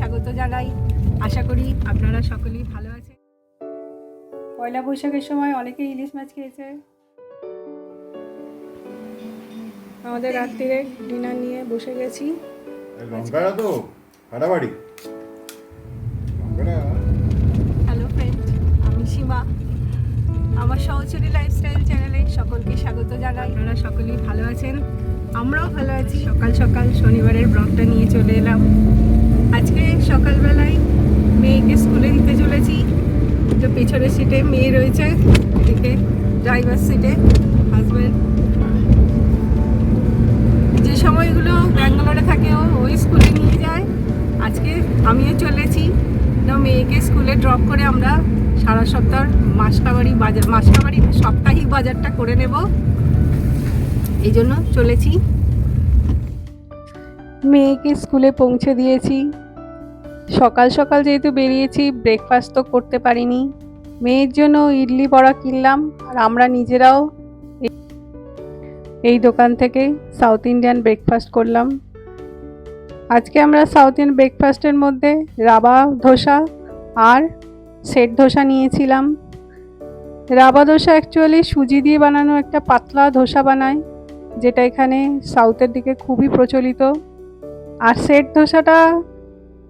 স্বাগত জানাই। আশা করি আপনারা সকলেই ভালো আছেন। পয়লা বৈশাখের সময় অনেকেই ইলিশ মাছ খেয়েছে। আমাদের রাত্রিরে ডিনার নিয়ে বসে গেছি। লঙ্কাটা তো ফাটাফাটি। হ্যালো ফ্রেন্ড, আমি সীমা। আমার সহচরী লাইফস্টাইল চ্যানেলে সকলকে স্বাগত জানাই। আপনারা সকলেই ভালো আছেন, আমরাও ভালো আছি। সকাল সকাল শনিবারের ব্লগটা নিয়ে চলে এলাম। আজকে সকালবেলায় মেয়েকে স্কুলে দিতে চলেছি। তো পেছনের সিটে মেয়ে রয়েছে, এদিকে ড্রাইভার সিটে হাজব্যান্ড। যে সময়গুলো ব্যাঙ্গালোরে থাকে ওই স্কুলে নিয়ে যায়। আজকে আমিও চলেছি। তো মেয়েকে স্কুলে ড্রপ করে আমরা সারা সপ্তাহ মাসকাবাড়ি সাপ্তাহিক বাজারটা করে নেব, এই জন্য চলেছি। মেয়েকে স্কুলে পৌঁছে দিয়েছি। সকাল সকাল যেহেতু বেরিয়েছি, ব্রেকফাস্ট তো করতে পারিনি। মেয়ের জন্য ইডলি বড়া কিনলাম, আর আমরা নিজেরাও এই দোকান থেকে সাউথ ইন্ডিয়ান ব্রেকফাস্ট করলাম। আজকে আমরা সাউথ ইন্ডিয়ান ব্রেকফাস্টের মধ্যে রাবা ধোসা আর সেট ধোসা নিয়েছিলাম। রাবা ধোসা অ্যাকচুয়ালি সুজি দিয়ে বানানো একটা পাতলা ধোসা বানায়, যেটা এখানে সাউথের দিকে খুবই প্রচলিত। আর সেট ধোসাটা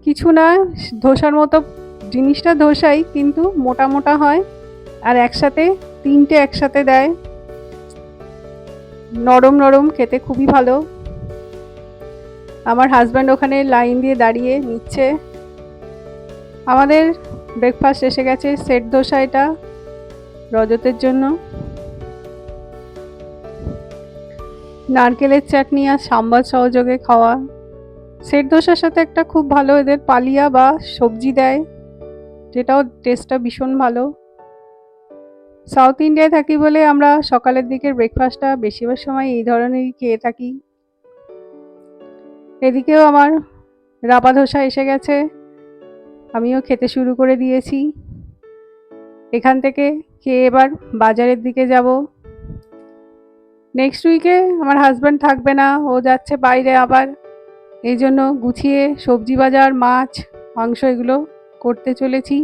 কিছু না, ধোসার মতো জিনিসটা ধোসাই, কিন্তু মোটা মোটা হয় আর তিনটে একসাথে দেয়। নরম নরম, খেতে খুবই ভালো। আমার হাজব্যান্ড ওখানে লাইন দিয়ে দাঁড়িয়ে নিচ্ছে। আমাদের ব্রেকফাস্ট এসে গেছে। সেট ধোসা, এটা রজতের জন্য। নারকেলের চাটনি আর সাম্বার সহযোগে খাওয়া। সেট ধোসার সাথে একটা খুব ভালো এদের পালিয়া বা সবজি দেয়, যেটাও টেস্টটা ভীষণ ভালো। সাউথ ইন্ডিয়ায় থাকি বলে আমরা সকালের দিকের ব্রেকফাস্টটা বেশিরভাগ সময় এই ধরনেরই খেয়ে থাকি। এদিকেও আমার রাবা ধোসা এসে গেছে, আমিও খেতে শুরু করে দিয়েছি। এখান থেকে খেয়ে এবার বাজারের দিকে যাব। নেক্সট উইকে আমার হাজব্যান্ড থাকবে না, ও যাচ্ছে বাইরে আবার। এই জন্য গুছিয়ে সবজি বাজার, মাছ, মাংস এগুলো করতে চলেছি।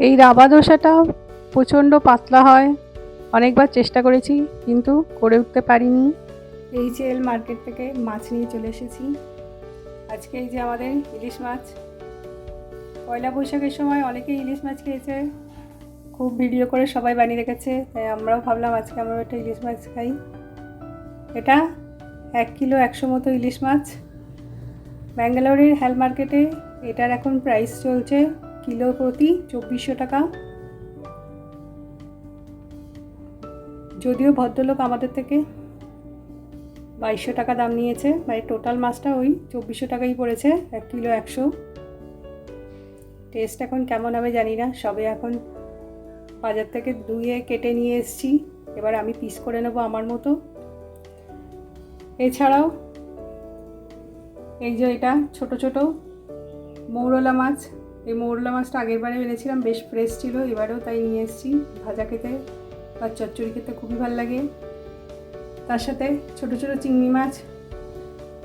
এই রাবা ধোসাটা প্রচণ্ড পাতলা হয়, অনেকবার চেষ্টা করেছি কিন্তু করে উঠতে পারিনি। এইচএল মার্কেট থেকে মাছ নিয়ে চলে এসেছি। আজকে এই যে আমাদের ইলিশ মাছ। পয়লা বৈশাখের সময় অনেকেই ইলিশ মাছ খেয়েছে, খুব ভিডিও করে সবাই বানিয়ে রেখেছে, তাই আমরাও ভাবলাম আজকে আমরা একটা ইলিশ মাছ খাই। এটা 1 কিলো 100 মতো ইলিশ মাছ। ব্যাঙ্গালোরের হেল মার্কেটে এটার এখন প্রাইস চলছে কিলো প্রতি 2400 টাকা। যদিও ভদ্রলোক আমাদের থেকে 2200 টাকা দাম নিয়েছে, মানে টোটাল মাছটা ওই 2400 টাকাই পড়েছে 1 কিলো 100। টেস্ট এখন কেমন হবে জানি না, সবে এখন বাজার থেকে ধুয়ে কেটে নিয়ে এসেছি। এবার আমি পিস করে নেব আমার মতো। এছাড়াও এই যে এটা ছোট ছোট মৌরলা মাছ। এই মৌরলা মাছটা আগের বারে এনেছিলাম, বেশ ফ্রেশ ছিল, এবারেও তাই নিয়ে এসেছি। ভাজা খেতে বা চচ্চড়ি খেতে খুবই ভালো লাগে। তার সাথে ছোট ছোট চিংড়ি মাছ।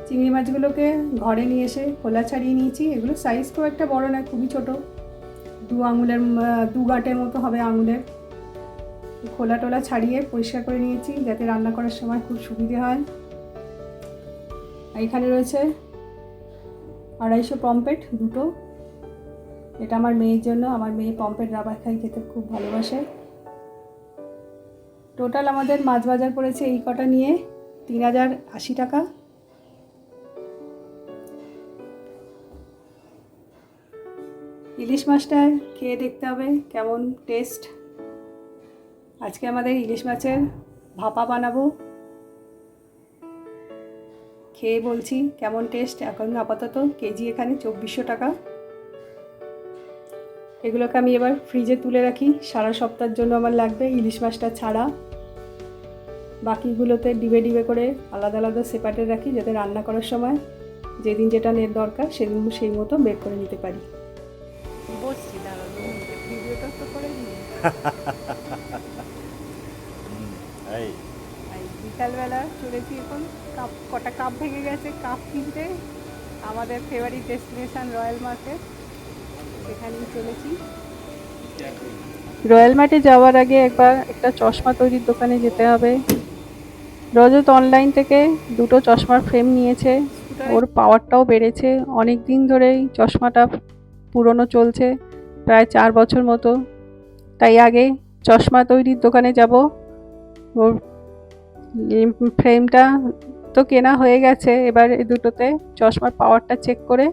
চিংড়ি মাছগুলোকে ঘরে নিয়ে এসে খোলা ছাড়িয়ে নিয়েছি। এগুলো সাইজ খুব একটা বড় নয়, খুবই ছোট, 2 গাঁটের মতো হবে আঙুলের। খোলা টোলা ছাড়িয়ে পরিষ্কার করে নিয়েছি, যাতে রান্না করার সময় খুব সুবিধে হয়। এখানে রয়েছে 250 পমফ্রেট, দুটো। এটা আমার মেয়ের জন্য। আমার মেয়ে পমফ্রেট রাবা খাই, খেতে খুব ভালোবাসে। টোটাল আমাদের মাছ বাজার পড়েছে এই কটা নিয়ে 3080 টাকা। ইলিশ মাছটা খেয়ে দেখতে হবে কেমন টেস্ট। আজকে আমাদের ইলিশ মাছের ভাপা বানাবো, খেয়ে বলছি কেমন টেস্ট। এখন আপাতত কেজি এখানে 2400 টাকা। এগুলোকে আমি এবার ফ্রিজে তুলে রাখি, সারা সপ্তাহের জন্য আমার লাগবে ইলিশ মাছটা ছাড়া। বাকিগুলোতে ডিবে ডিবে করে আলাদা আলাদা সেপারেটে রাখি, যাতে রান্না করার সময় যেদিন যেটা নেট দরকার সেদিন সেই মতো বের করে নিতে পারি। বসছি দাঁড়ানো, ভিডিওটা তো করে বিকালবেলা চলেছি। এখন কটা কাপ ভেঙে গেছে, কাপ কিনতে। আমাদের ফেভারিট ডেস্টিনেশন রয়্যাল মার্কেট, এখানেই চলেছি। রয়্যাল মার্টে যাওয়ার আগে একবার একটা চশমা তৈরির দোকানে যেতে হবে। রজত অনলাইন থেকে দুটো চশমার ফ্রেম নিয়েছে, ওর পাওয়ারটাও বেড়েছে। অনেক দিন ধরেই চশমাটা পুরনো চলছে, প্রায় 4 বছর মতো। তাই আগে চশমা তৈরির দোকানে যাব। ওর ফ্রেমটা তো কেনা হয়ে গেছে, এবার এই দুটোতে চশমার পাওয়ারটা চেক করে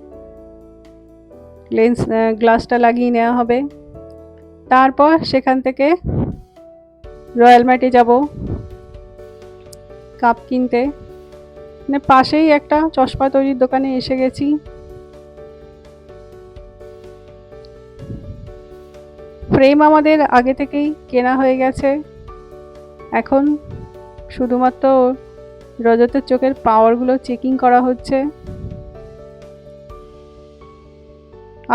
লেন্স গ্লাসটা লাগিয়ে নেওয়া হবে। তারপর সেখান থেকে রয়্যাল মার্টে যাব কাপ কিনতে। মানে পাশেই একটা চশমা তৈরির দোকানে এসে গেছি। ফ্রেম আমাদের আগে থেকেই কেনা হয়ে গেছে, এখন শুধুমাত্র রজতের চোখের পাওয়ারগুলো চেকিং করা হচ্ছে।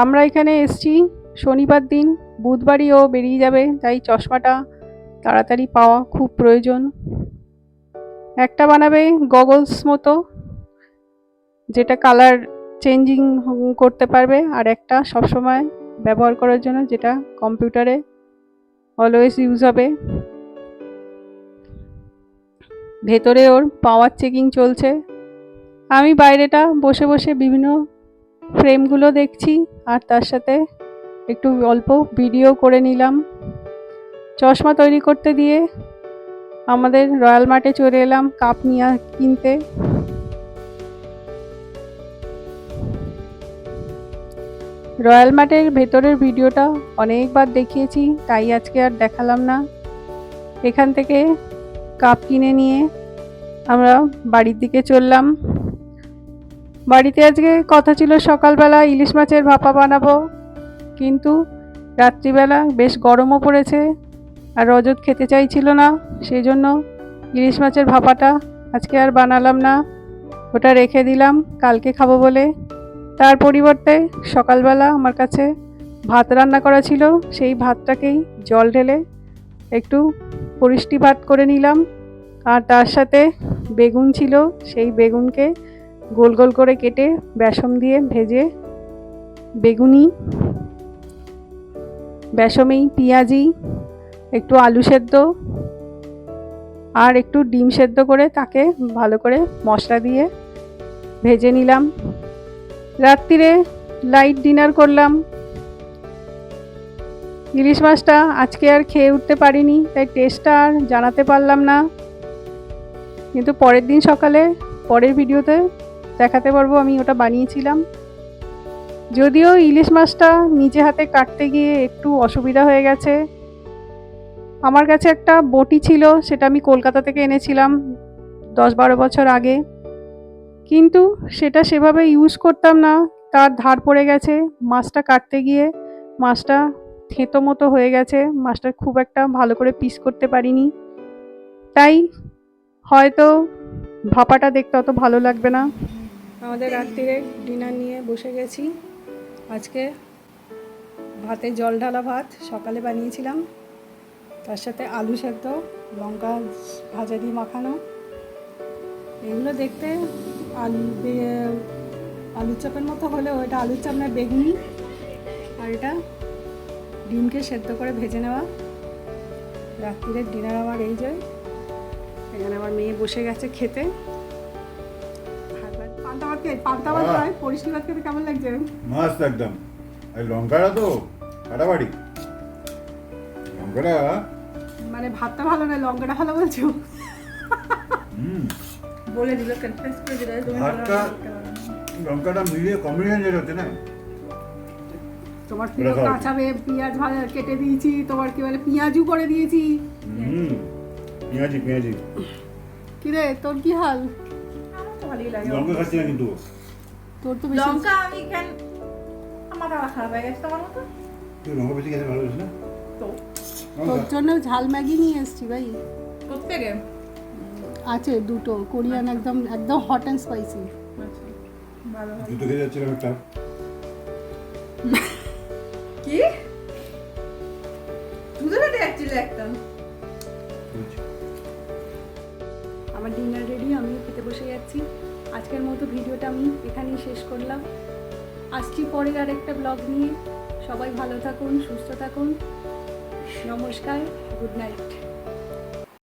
আমরা এখানে এসছি শনিবার দিন, বুধবারই ও বেরিয়ে যাবে, তাই চশমাটা তাড়াতাড়ি পাওয়া খুব প্রয়োজন। একটা বানাবে গগলস মতো, যেটা কালার চেঞ্জিং করতে পারবে, আর একটা সবসময় ব্যবহার করার জন্য, যেটা কম্পিউটারে অলওয়েজ ইউজ হবে। ভেতরে ওর পাওয়ার চেকিং চলছে। আমি বাইরেটা বসে বসে বিভিন্ন ফ্রেমগুলো দেখছি, আর তার সাথে একটু অল্প ভিডিও করে নিলাম। চশমা তৈরি করতে দিয়ে আমাদের রয়্যাল মার্টে চলে এলাম কাপ নিয়ে কিনতে। রয়্যাল মার্টের ভেতরের ভিডিওটা অনেকবার দেখিয়েছি, তাই আজকে আর দেখালাম না। এখান থেকে কাপ কিনে নিয়ে আমরা বাড়ির দিকে চললাম। বাড়িতে আজকে কথা ছিল সকালবেলা ইলিশ মাছের ভাপা বানাবো, কিন্তু রাত্রিবেলা বেশ গরমও পড়েছে আর রজত খেতে চাইছিল না, সেই জন্য ইলিশ মাছের ভাপাটা আজকে আর বানালাম না, ওটা রেখে দিলাম কালকে খাবো বলে। তার পরিবর্তে সকালবেলা আমার কাছে ভাত রান্না করা ছিল, সেই ভাতটাকেই জল ঢেলে একটু পরিষ্টি ভাত করে নিলাম। আর তার সাথে বেগুন ছিল, সেই বেগুনকে গোল গোল করে কেটে বেসন দিয়ে ভেজে, বেগুনি, বেসমেই পেঁয়াজি, একটু আলু সেদ্ধ আর একটু ডিম সেদ্ধ করে তাকে ভালো করে মশলা দিয়ে ভেজে নিলাম। রাত্রিরে লাইট ডিনার করলাম। ইলিশ মাছটা আজকে আর খেয়ে উঠতে পারিনি, তাই টেস্টটা আর জানাতে পারলাম না, কিন্তু পরের দিন সকালে পরের ভিডিওতে দেখাতে পারবো আমি ওটা বানিয়েছিলাম। যদিও ইলিশ মাছটা নিজে হাতে কাটতে গিয়ে একটু অসুবিধা হয়ে গেছে। আমার কাছে একটা বটি ছিল, সেটা আমি কলকাতা থেকে এনেছিলাম 10-12 বছর আগে, কিন্তু সেটা সেভাবে ইউজ করতাম না, তার ধার পড়ে গেছে। মাছটা কাটতে গিয়ে মাছটা থেঁতো মতো হয়ে গেছে, মাছটা খুব একটা ভালো করে পিস করতে পারিনি, তাই হয়তো ভাপাটা দেখতে অত ভালো লাগবে না। আমাদের রাত্রিরে ডিনার নিয়ে বসে গেছি। আজকে ভাতে জল ঢালা ভাত সকালে বানিয়েছিলাম, তার সাথে আলু সেদ্ধ, লঙ্কা ভাজা দিয়ে মাখানো। এগুলো দেখতে আলুর চপের মতো হলেও এটা আলুর চপ না, বেগুনি। আর এটা ডিমকে সেদ্ধ করে ভেজে নেওয়া। রাত্রিরের ডিনার আমার এই যে, এখানে আমার মেয়ে বসে গেছে খেতে। পান্তা ভাত নয়, পরিষ্কার ভাত খেতে কেমন লাগছে? মস্ত একদম। এই লঙ্কাটা তো ফাটাফাটি। লঙ্কাটা মানে ভাতটা ভালো না, লঙ্কাটা ভালো বলছো? বলে দিল, কনফেস করে দিল তুমি ভালো ভাতটা লঙ্কাটা মিলিয়ে কম্বিনেশন যেটা হচ্ছে না, তোমার পুরো কাঁচা পেঁয়াজ ভাজা কেটে দিয়েছি, তোমার কি বলে পেঁয়াজু করে দিয়েছি। পেঁয়াজি পেঁয়াজি। কি রে, তোর কি হাল? ভালোই লাগে। লঙ্কা খাচ্ছি না কিন্তু তোর তো বেশি লঙ্কা আমি কেন আমার আবার খারাপ হয়ে গেছে তোমার মতো। তুই লঙ্কা বেশি খেতে ভালোবাসিস না? তো তোর জন্য ঝাল ম্যাগি নিয়ে এসেছি ভাই। কোত্থেকে? আছে দুটো কোরিয়ান, একদম একদম হট অ্যান্ড স্পাইসি। ভালো ভালো। দুটো খেতে যাচ্ছিলাম একটা। কি দুধে খেতে যাচ্ছিল একটা? আমার ডিনার রেডি, আমিও খেতে বসে যাচ্ছি। আজকের মতো ভিডিওটা আমি এখানেই শেষ করলাম। আসছি পরের আরেকটা ব্লগ নিয়ে। সবাই ভালো থাকুন, সুস্থ থাকুন। নমস্কার, গুড নাইট।